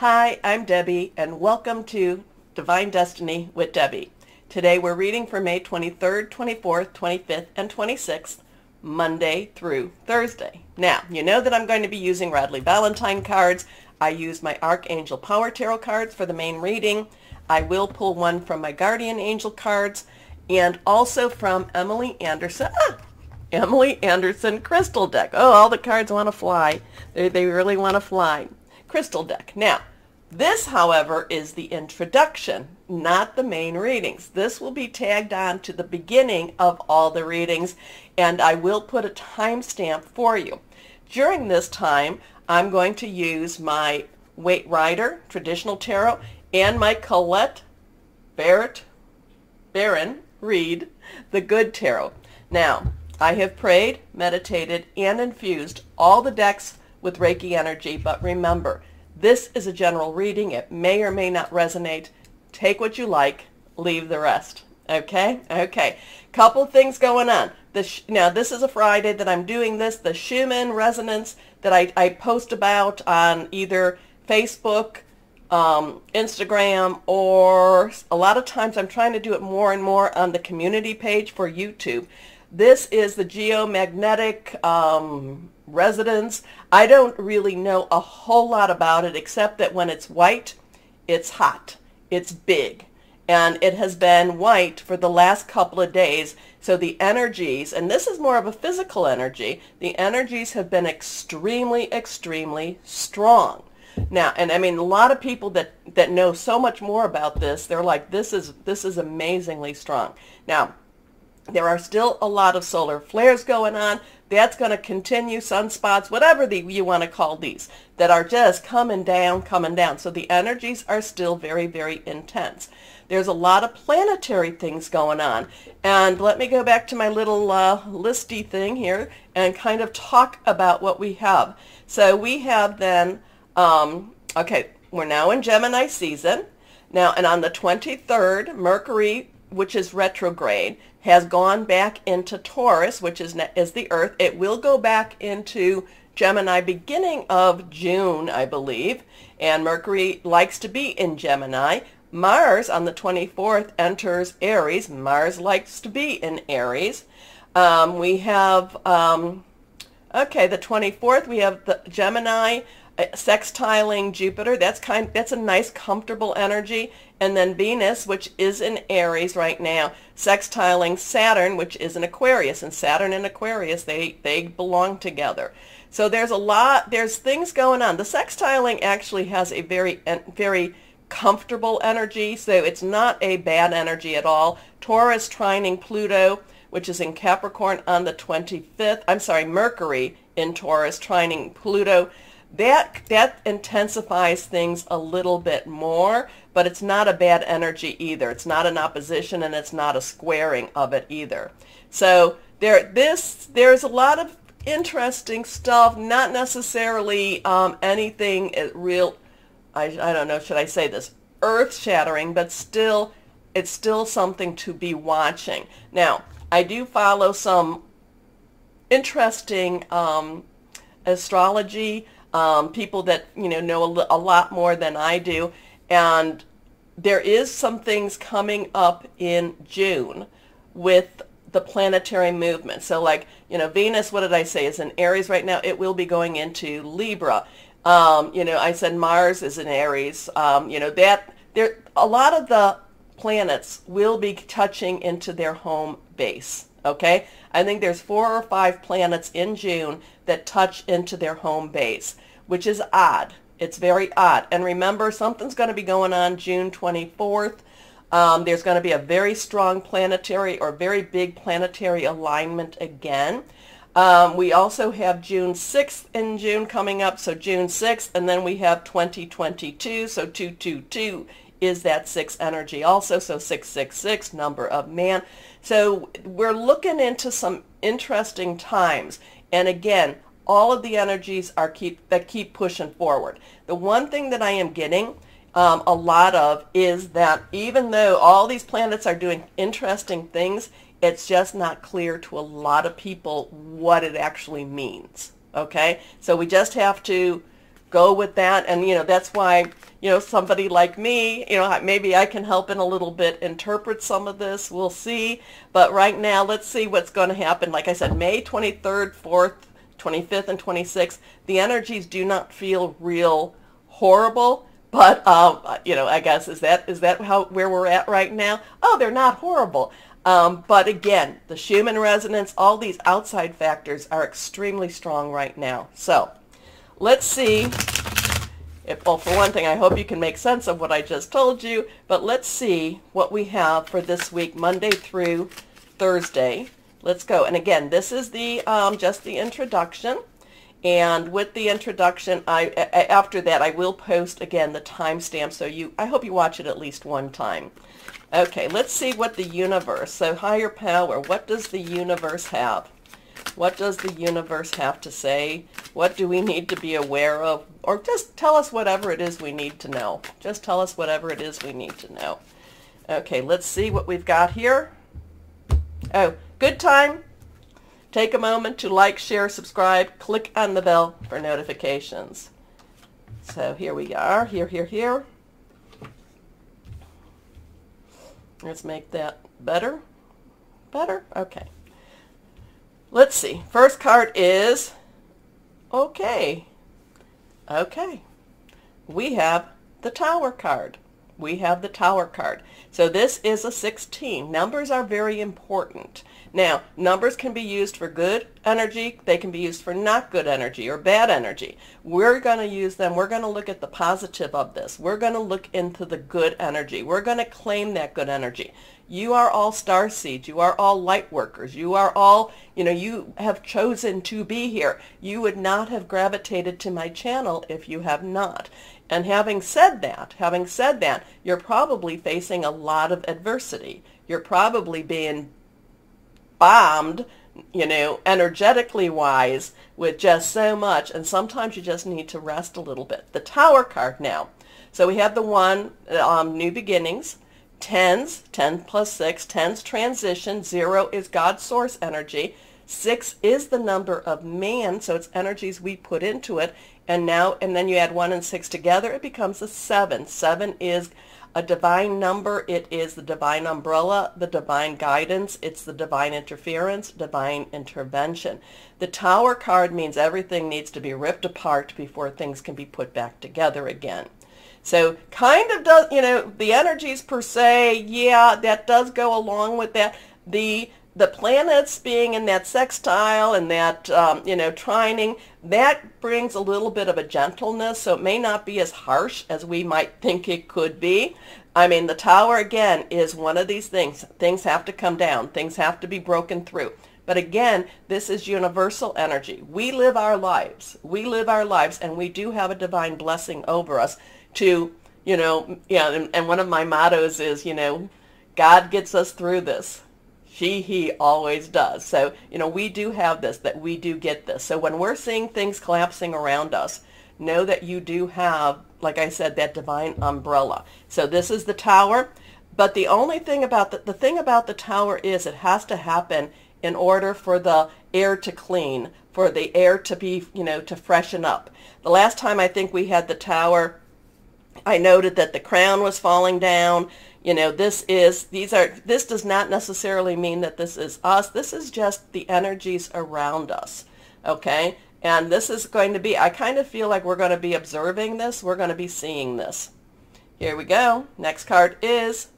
Hi, I'm Debbie, and welcome to Divine Destiny with Debbie. Today we're reading for May 23rd, 24th, 25th, and 26th, Monday through Thursday. Now, you know that I'm going to be using Radley Valentine cards. I use my Archangel Power Tarot cards for the main reading. I will pull one from my Guardian Angel cards and also from Emily Anderson Crystal Deck. Oh, all the cards want to fly. They really want to fly. Crystal Deck. Now, this, however, is the introduction, not the main readings. This will be tagged on to the beginning of all the readings, and I will put a timestamp for you. During this time, I'm going to use my Waite Rider Traditional Tarot and my Colette Baron Reed The Good Tarot. Now, I have prayed, meditated, and infused all the decks with Reiki energy, but remember, this is a general reading. It may or may not resonate. Take what you like, leave the rest. Okay? Okay. Couple things going on. Now, this is a Friday that I'm doing this. The Schumann resonance that I post about on either Facebook, Instagram, or a lot of times I'm trying to do it more and more on the community page for YouTube. This is the geomagnetic resonance. I don't really know a whole lot about it except that when it's white, it's hot, it's big, and it has been white for the last couple of days. So the energies, and this is more of a physical energy, the energies have been extremely, extremely strong. Now, and I mean, a lot of people that know so much more about this, they're like, this is amazingly strong. Now, there are still a lot of solar flares going on. That's going to continue, sunspots, whatever you want to call these, that are just coming down, coming down. So the energies are still very, very intense. There's a lot of planetary things going on. And let me go back to my little listy thing here and kind of talk about what we have. So we have then, okay, we're now in Gemini season. Now, and on the 23rd, Mercury, which is retrograde, has gone back into Taurus, which is the Earth. It will go back into Gemini beginning of June, I believe, and Mercury likes to be in Gemini. Mars on the 24th enters Aries. Mars likes to be in Aries. We have, okay, the 24th, we have the Gemini sextiling Jupiter. That's a nice, comfortable energy. And then Venus, which is in Aries right now, sextiling Saturn, which is in Aquarius. And Saturn and Aquarius, they belong together. So there's things going on. The sextiling actually has a very, very comfortable energy, so it's not a bad energy at all. Taurus trining Pluto, which is in Capricorn on the 25th. I'm sorry, Mercury in Taurus trining Pluto. That intensifies things a little bit more, but it's not a bad energy either. It's not an opposition, and it's not a squaring of it either. So there's a lot of interesting stuff, not necessarily anything real, I don't know, should I say this, earth-shattering, but still, it's still something to be watching. Now, I do follow some interesting astrology, people that know a lot more than I do, and there is some things coming up in June with the planetary movement. So like, Venus, what did I say, is in Aries right now. It will be going into Libra. I said Mars is in Aries. A lot of the planets will be touching into their home base. Okay, I think there's 4 or 5 planets in June that touch into their home base, which is odd. It's very odd. And remember, something's going to be going on June 24th. There's going to be a very strong planetary or very big planetary alignment again. We also have June 6th in June coming up, so June 6th, and then we have 2022, so 222 is that 6 energy also, so 666, number of man. So we're looking into some interesting times, and again, all of the energies that keep pushing forward. The one thing that I am getting a lot of is that even though all these planets are doing interesting things, it's just not clear to a lot of people what it actually means. Okay, so we just have to go with that, and that's why somebody like me, maybe I can help in a little bit interpret some of this. We'll see. But right now, let's see what's going to happen. Like I said, May 23rd, 4th, 25th, and 26th, the energies do not feel real horrible. But, I guess, is that where we're at right now? Oh, they're not horrible. But again, the Schumann resonance, all these outside factors are extremely strong right now. So let's see. Well, for one thing, I hope you can make sense of what I just told you, but let's see what we have for this week, Monday through Thursday. Let's go. And again, this is the just the introduction. And with the introduction, after that, I will post again the timestamp, so I hope you watch it at least one time. Okay, let's see what the universe, so higher power, what does the universe have? What does the universe have to say? What do we need to be aware of? Or just tell us whatever it is we need to know. Just tell us whatever it is we need to know. Okay, let's see what we've got here. Oh, good time. Take a moment to like, share, subscribe, click on the bell for notifications. So here we are, here. Let's make that better. Better? Okay. Let's see. First card is, okay. We have the Tower card. So this is a 16. Numbers are very important. Now, numbers can be used for good energy. They can be used for not good energy or bad energy. We're going to use them. We're going to look at the positive of this. We're going to look into the good energy. We're going to claim that good energy. You are all star seeds. You are all light workers. You are all, you have chosen to be here. You would not have gravitated to my channel if you have not. And having said that, you're probably facing a lot of adversity. You're probably being bombed, energetically wise with just so much, and sometimes you just need to rest a little bit. The Tower card now. So we have the one, new beginnings, tens, 10 plus 6, tens transition, 0 is God's source energy, 6 is the number of man, so it's energies we put into it, and then you add 1 and 6 together, it becomes a 7. 7 is a divine number. It is the divine umbrella, the divine guidance. It's the divine interference, divine intervention. The Tower card means everything needs to be ripped apart before things can be put back together again. So kind of does, the energies per se, yeah, that does go along with that. The planets being in that sextile and that, trining, that brings a little bit of a gentleness, so it may not be as harsh as we might think it could be. I mean, the Tower, again, is one of these things. Things have to come down. Things have to be broken through. But again, this is universal energy. We live our lives. And we do have a divine blessing over us to, and one of my mottos is, God gets us through this. He always does. So, we do have this, that we do get this. So when we're seeing things collapsing around us, know that you do have, like I said, that divine umbrella. So this is the Tower. But the only thing about the thing about the Tower is it has to happen in order for the air to clean, for the air to be, to freshen up. The last time I think we had the Tower, I noted that the crown was falling down. This does not necessarily mean that this is us. This is just the energies around us, okay? And this is going to be, I kind of feel like we're going to be observing this. We're going to be seeing this. Here we go. Next card is,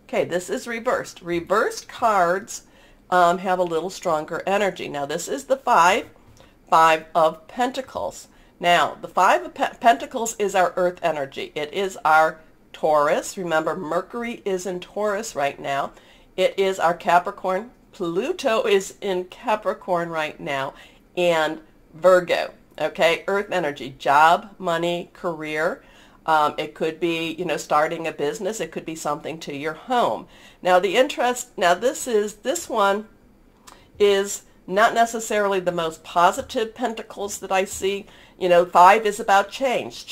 okay, this is reversed. Reversed cards have a little stronger energy. Now, this is the Five of Pentacles. Now, the Five of Pentacles is our earth energy. It is our Taurus. Remember, Mercury is in Taurus right now. It is our Capricorn. Pluto is in Capricorn right now. And Virgo. Okay, earth energy, job, money, career. It could be, starting a business. It could be something to your home. Now, this one is not necessarily the most positive pentacles that I see. 5 is about change.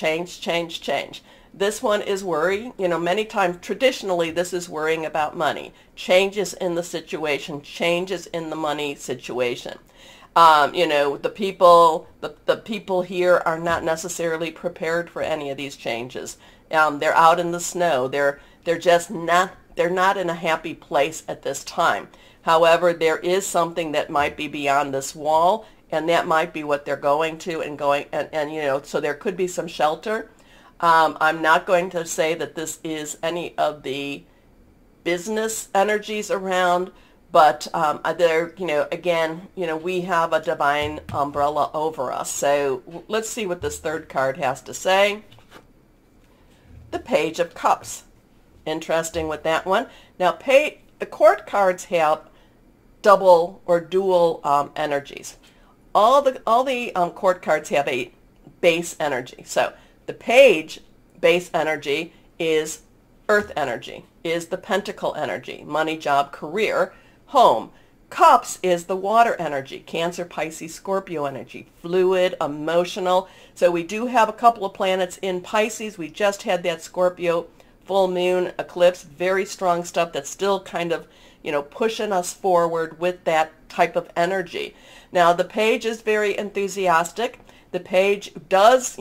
This one is worry. Many times, traditionally, this is worrying about money. Changes in the situation, changes in the money situation. You know, the people here are not necessarily prepared for any of these changes. They're out in the snow. They're just not, they're not in a happy place at this time. However, there is something that might be beyond this wall, and that might be what they're going to and you know, so there could be some shelter. I'm not going to say that this is any of the business energies around, but there, you know, again, you know, we have a divine umbrella over us. So let's see what this third card has to say. The Page of Cups. Interesting with that one. Now, the court cards have double or dual energies. All the court cards have a base energy. So the page base energy is earth energy, is the pentacle energy, money, job, career, home. Cups is the water energy, Cancer, Pisces, Scorpio energy, fluid, emotional. So we do have a couple of planets in Pisces. We just had that Scorpio full moon eclipse, very strong stuff that's still kind of, you know, pushing us forward with that type of energy. Now, the page is very enthusiastic. The page does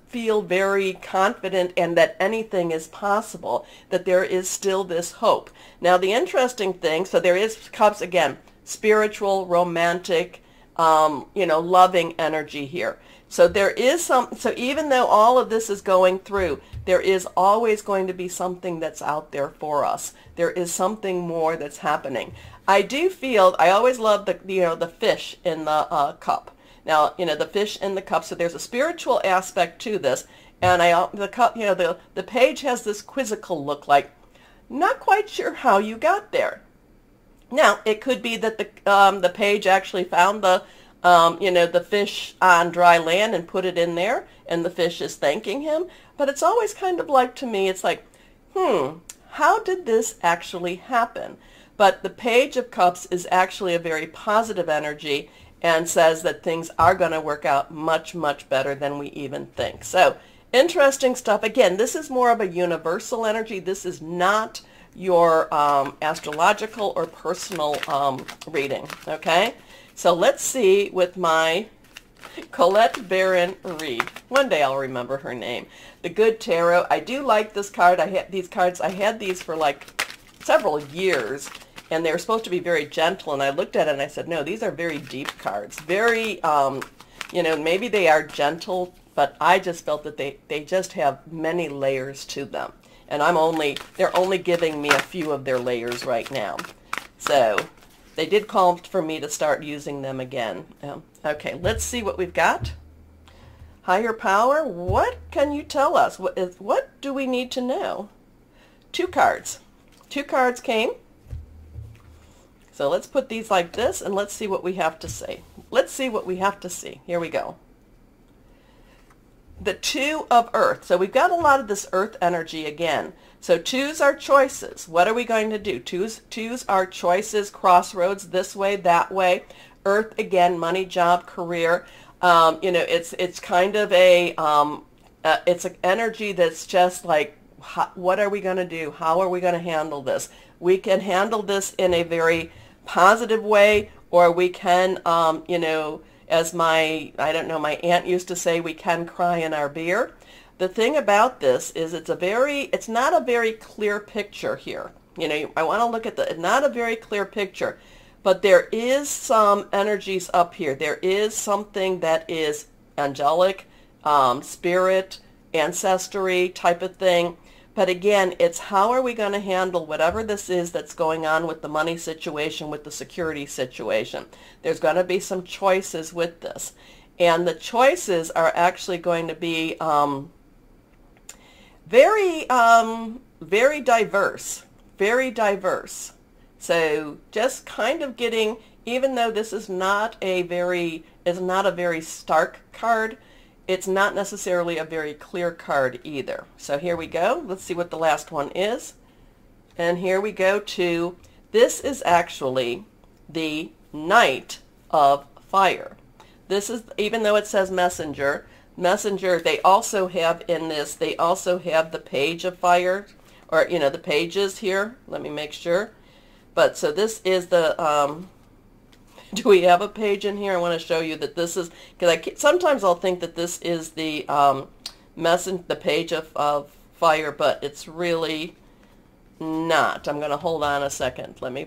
feel very confident and that anything is possible, that there is still this hope. Now, the interesting thing, so there is cups, again, spiritual, romantic, you know, loving energy here. So there is so even though all of this is going through, there is always going to be something that's out there for us. There is something more that's happening. I do feel, I always love the, you know, the fish in the cup. Now, you know, the fish in the cup, so there's a spiritual aspect to this, and the cup, you know, the page has this quizzical look, like, not quite sure how you got there. Now, it could be that the page actually found the, you know, the fish on dry land and put it in there, and the fish is thanking him. But it's always kind of like, to me, it's like, how did this actually happen? But the Page of Cups is actually a very positive energy and says that things are going to work out much, much better than we even think. So, interesting stuff. Again, this is more of a universal energy. This is not your astrological or personal reading, okay? So let's see with my Colette Baron Reed. One day I'll remember her name. The Good Tarot. I do like this card. I had these cards. I had these for like several years, and they were supposed to be very gentle. And I looked at it and I said, no, these are very deep cards. Very, you know, maybe they are gentle, but I just felt that they just have many layers to them. And they're only giving me a few of their layers right now. So they did call for me to start using them again. Okay, let's see what we've got. Higher power, what can you tell us? What do we need to know? Two cards. Two cards came. So let's put these like this, and let's see what we have to say. Let's see what we have to see. Here we go. The Two of Earth. So we've got a lot of this earth energy again. So twos are choices. What are we going to do? Twos are choices, crossroads, this way, that way. Earth, again, money, job, career. You know, it's kind of a, it's an energy that's just like, what are we going to do? How are we going to handle this? We can handle this in a very positive way, or we can, you know, as my aunt used to say, we can cry in our beer. The thing about this is it's not a very clear picture here. You know, I want to look at not a very clear picture, but there is some energies up here. There is something that is angelic, spirit, ancestry type of thing. But again, it's how are we going to handle whatever this is that's going on with the money situation, with the security situation. There's going to be some choices with this. And the choices are actually going to be very diverse. Very diverse. So just kind of getting, even though this is not a very stark card, it's not necessarily a very clear card either. So here we go. Let's see what the last one is. And here we go to, this is actually the Knight of Fire. This is, even though it says Messenger, they also have in this, they also have the Page of Fire, or, you know, the pages here. Let me make sure. But so this is the Do we have a page in here? I want to show you that this is, because sometimes I'll think that this is the the page of fire, but it's really not. I'm going to hold on a second. Let me,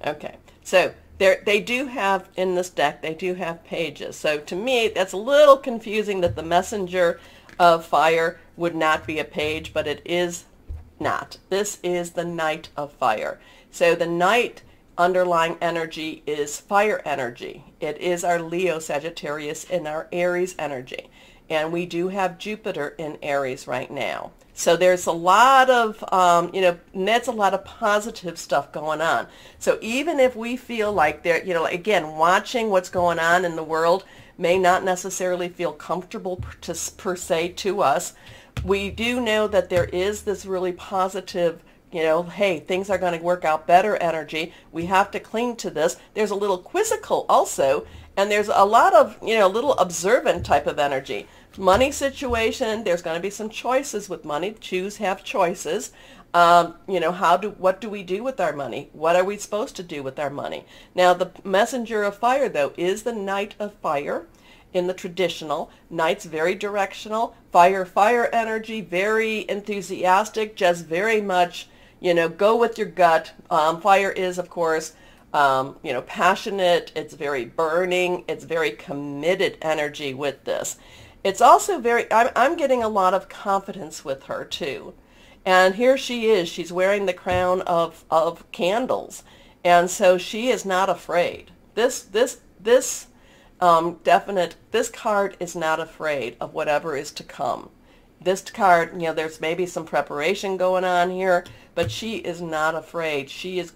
okay. So they do have, in this deck, they do have pages. So to me, that's a little confusing that the messenger of fire would not be a page, but it is not. This is the Knight of Fire. So the Knight underlying energy is fire energy. It is our Leo Sagittarius and our Aries energy. And we do have Jupiter in Aries right now. So there's a lot of, that's a lot of positive stuff going on. So even if we feel like they're, again, watching what's going on in the world may not necessarily feel comfortable per se to us, we do know that there is this really positive, hey, things are going to work out better energy. We have to cling to this. There's a little quizzical also, and there's a lot of, little observant type of energy. Money situation, there's going to be some choices with money. Have choices. What do we do with our money? What are we supposed to do with our money? Now, the messenger of fire, though, is the Knight of Fire in the traditional. Knight's very directional. Fire energy, very enthusiastic, just very much, go with your gut. Fire is, of course, passionate. It's very burning. It's very committed energy with this. It's also I'm getting a lot of confidence with her too. And here she is. She's wearing the crown of candles. And so she is not afraid. This card is not afraid of whatever is to come. This card, there's maybe some preparation going on here, but she is not afraid. She's just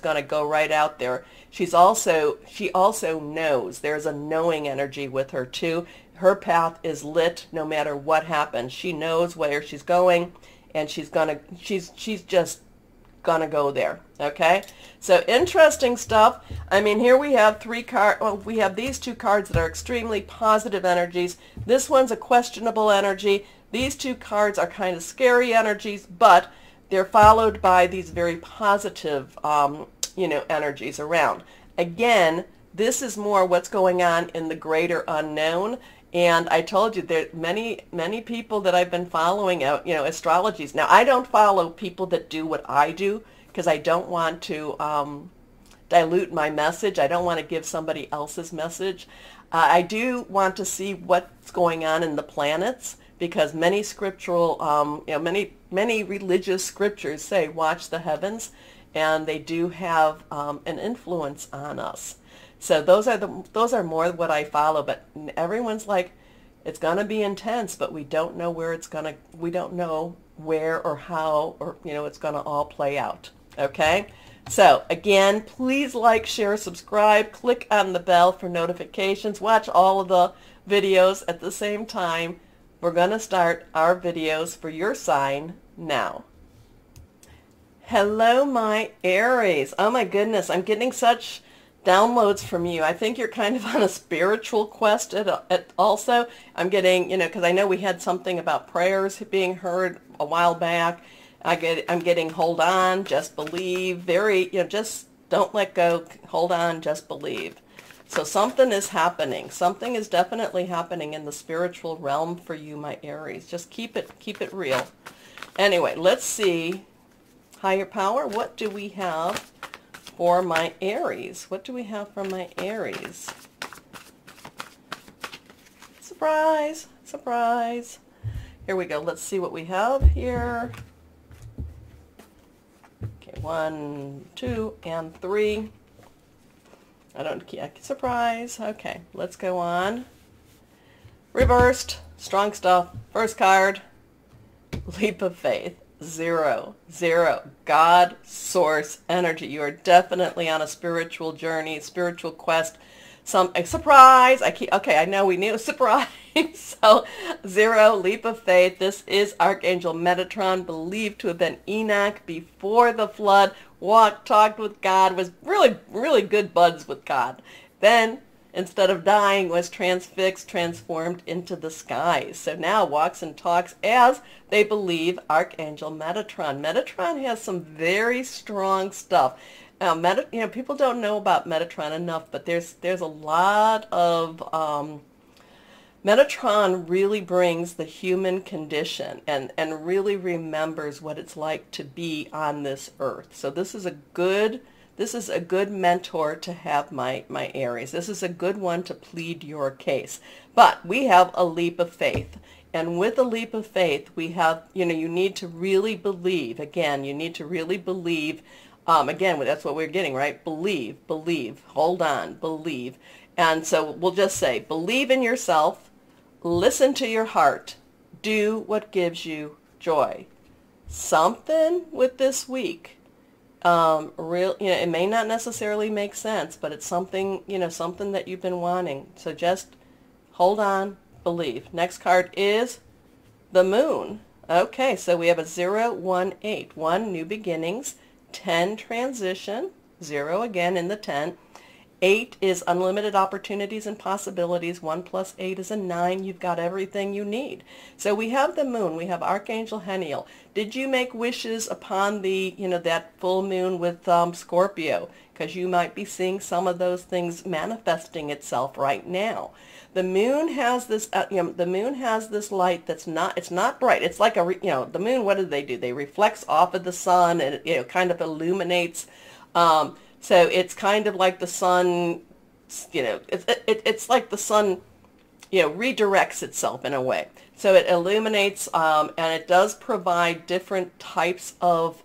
going to go right out there. She also knows. There's a knowing energy with her too. Her path is lit no matter what happens. She knows where she's going, and she's just gonna go there. Okay, so interesting stuff. I mean, here we have we have these two cards that are extremely positive energies. This one's a questionable energy. These two cards are kind of scary energies, but they're followed by these very positive energies around. Again, this is more what's going on in the greater unknown. And I told you there many people that I've been following out, astrologies. Now, I don't follow people that do what I do because I don't want to dilute my message. I don't want to give somebody else's message. I do want to see what's going on in the planets because many scriptural, many religious scriptures say watch the heavens, and they do have an influence on us. So those are more what I follow, but everyone's like, it's going to be intense, but we don't know where we don't know where or how or, it's going to all play out. Okay? So again, please like, share, subscribe, click on the bell for notifications, watch all of the videos at the same time. We're going to start our videos for your sign now. Hello, my Aries. Oh my goodness, I'm getting such downloads from you. I think you're kind of on a spiritual quest also. I'm getting, because I know we had something about prayers being heard a while back. I'm getting hold on, just believe, just don't let go, hold on, just believe. So something is happening. Something is definitely happening in the spiritual realm for you, my Aries. Just keep it real. Anyway, let's see. Higher power, what do we have for my Aries? What do we have for my Aries? Surprise! Surprise! Here we go. Let's see what we have here. Okay, 1, 2, and 3. Surprise. Okay, let's go on. Reversed. Strong stuff. First card. Leap of faith. 0, 0. God, source, energy. You are definitely on a spiritual journey, spiritual quest. Surprise. Okay, I know we knew. Surprise. So 0, leap of faith. This is Archangel Metatron, believed to have been Enoch before the flood. Talked with God, was really, really good buds with God. Then, instead of dying, was transfixed, transformed into the skies. So now walks and talks as they believe Archangel Metatron. Metatron has some very strong stuff. people don't know about Metatron enough, but there's a lot of Metatron really brings the human condition and really remembers what it's like to be on this earth. So this is a good mentor to have, my Aries. This is a good one to plead your case. But we have a leap of faith. And with a leap of faith, we have, you need to really believe. Again, you need to really believe. Again, that's what we're getting, right? Believe, hold on, believe. And so we'll just say, believe in yourself, listen to your heart, do what gives you joy. Something with this week, it may not necessarily make sense, but it's something, something that you've been wanting. So just hold on, believe. Next card is the moon. Okay, so we have a 0, 1, 8. 1, new beginnings. 10, transition. 0 again in the 10. 8 is unlimited opportunities and possibilities. 1 plus 8 is a 9. You've got everything you need. So we have the moon. We have Archangel Heniel. Did you make wishes upon the, that full moon with Scorpio? Because you might be seeing some of those things manifesting itself right now. The moon has this, the moon has this light that's not, it's not bright. It's like the moon, what do? They reflects off of the sun, and it, kind of illuminates. So it's kind of like the sun, it's like the sun, redirects itself in a way. So it illuminates, and it does provide different types of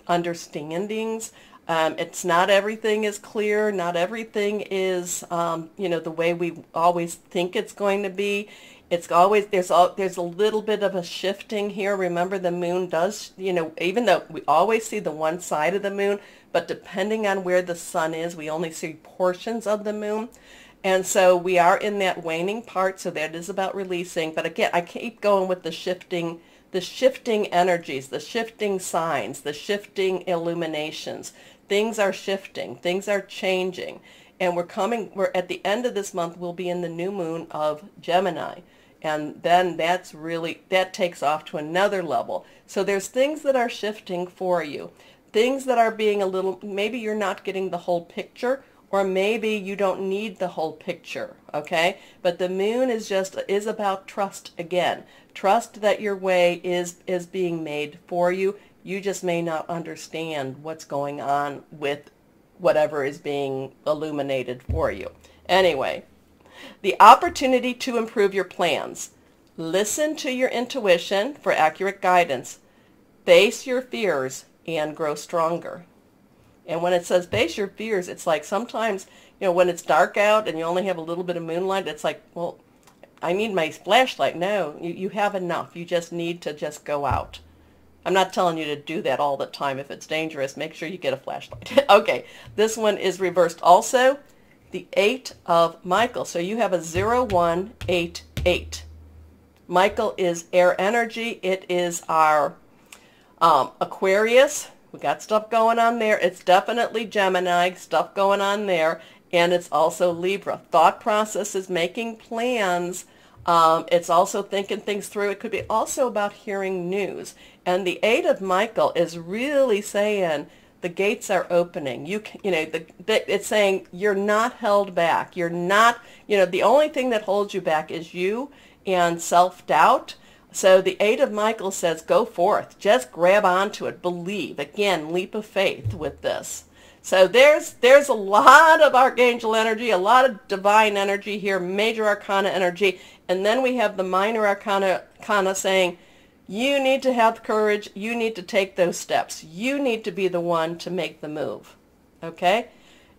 understandings. It's not everything is clear. Not everything is, the way we always think it's going to be. It's always, there's a little bit of a shifting here. Remember, the moon does, even though we always see the one side of the moon, but depending on where the sun is, we only see portions of the moon. And so we are in that waning part, so that is about releasing. But again, I keep going with the shifting energies, the shifting signs, the shifting illuminations. Things are shifting, things are changing. And we're at the end of this month, we'll be in the new moon of Gemini. And then that takes off to another level. So there's things that are shifting for you. Things that are being maybe you're not getting the whole picture, or maybe you don't need the whole picture, okay? But the moon is about trust again. Trust that your way is being made for you. You just may not understand what's going on with whatever is being illuminated for you. Anyway, the opportunity to improve your plans. Listen to your intuition for accurate guidance. Face your fears and grow stronger. And when it says face your fears, it's like sometimes, when it's dark out and you only have a little bit of moonlight, it's like, well, I need my flashlight. No, you have enough. You just need to just go out. I'm not telling you to do that all the time. If it's dangerous, make sure you get a flashlight. Okay, this one is reversed also. The 8 of Michael. So you have a 0, 1, 8, 8. Michael is air energy. It is our Aquarius. We got stuff going on there. It's definitely Gemini, stuff going on there. And it's also Libra. Thought processes, making plans. It's also thinking things through. It could be also about hearing news. And the 8 of Michael is really saying the gates are opening. It's saying you're not held back. You're not, the only thing that holds you back is you and self-doubt. So the 8 of Michael says, go forth. Just grab onto it. Believe. Again, leap of faith with this. So there's a lot of Archangel energy, a lot of divine energy here, major arcana energy. And then we have the minor arcana saying, you need to have courage. You need to take those steps. You need to be the one to make the move. Okay?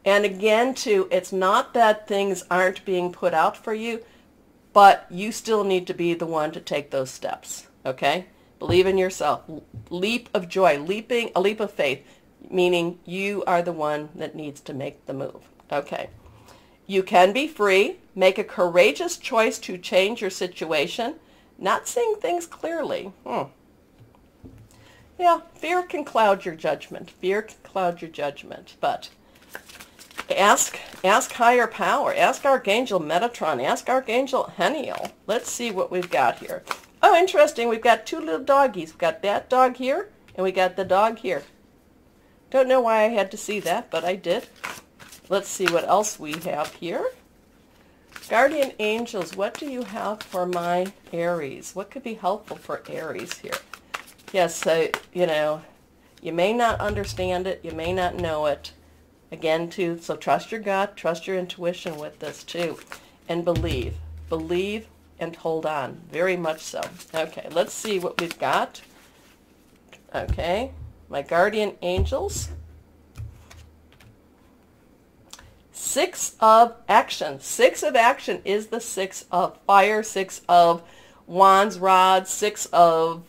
And again, too, it's not that things aren't being put out for you, but you still need to be the one to take those steps. Okay? Believe in yourself. Leap of joy. A leap of faith. Meaning you are the one that needs to make the move. Okay. You can be free. Make a courageous choice to change your situation. Not seeing things clearly. Yeah, fear can cloud your judgment. Fear can cloud your judgment. But ask higher power. Ask Archangel Metatron. Ask Archangel Heniel. Let's see what we've got here. Oh, interesting. We've got 2 little doggies. We've got that dog here, and we got the dog here. Don't know why I had to see that, but I did. Let's see what else we have here. Guardian angels, what do you have for my Aries? What could be helpful for Aries here? Yes, so, you know, you may not understand it. You may not know it. Again, too, so trust your gut, trust your intuition with this, too. And believe. Believe and hold on. Very much so. Okay, let's see what we've got. Okay, my guardian angels. 6 of action. 6 of action is the 6 of fire, 6 of wands, rods, 6 of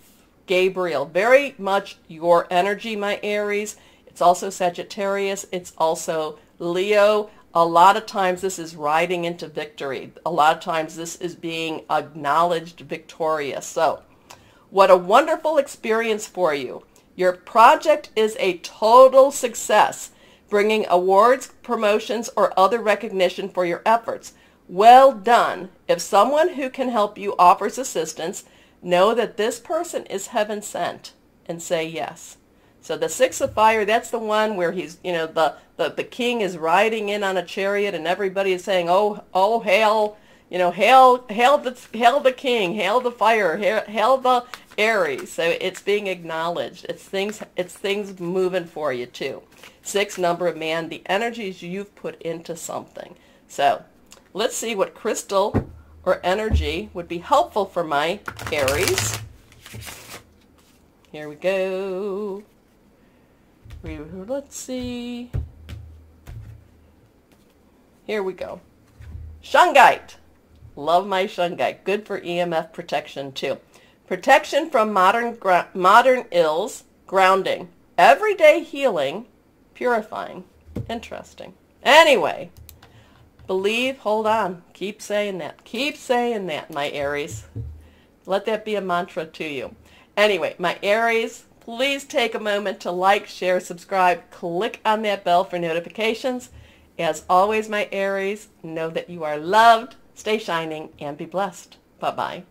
Gabriel. Very much your energy, my Aries. It's also Sagittarius. It's also Leo. A lot of times this is riding into victory. A lot of times this is being acknowledged victorious. So, what a wonderful experience for you. Your project is a total success, bringing awards, promotions, or other recognition for your efforts. Well done. If someone who can help you offers assistance, know that this person is heaven sent and say yes. So the 6 of fire, that's the one where he's, you know, the king is riding in on a chariot and everybody is saying, oh, hail, you know, hail the king, hail the fire, hail the Aries. So it's being acknowledged. It's things moving for you too. 6, number of man, the energies you've put into something. So let's see what crystal or energy would be helpful for my Aries. Here we go. Let's see. Here we go. Shungite. Love my shungite. Good for EMF protection too. Protection from modern ills. Grounding. Everyday healing. Purifying. Interesting. Anyway. Believe. Hold on. Keep saying that. Keep saying that, my Aries. Let that be a mantra to you. Anyway, my Aries, please take a moment to like, share, subscribe. Click on that bell for notifications. As always, my Aries, know that you are loved. Stay shining and be blessed. Bye-bye.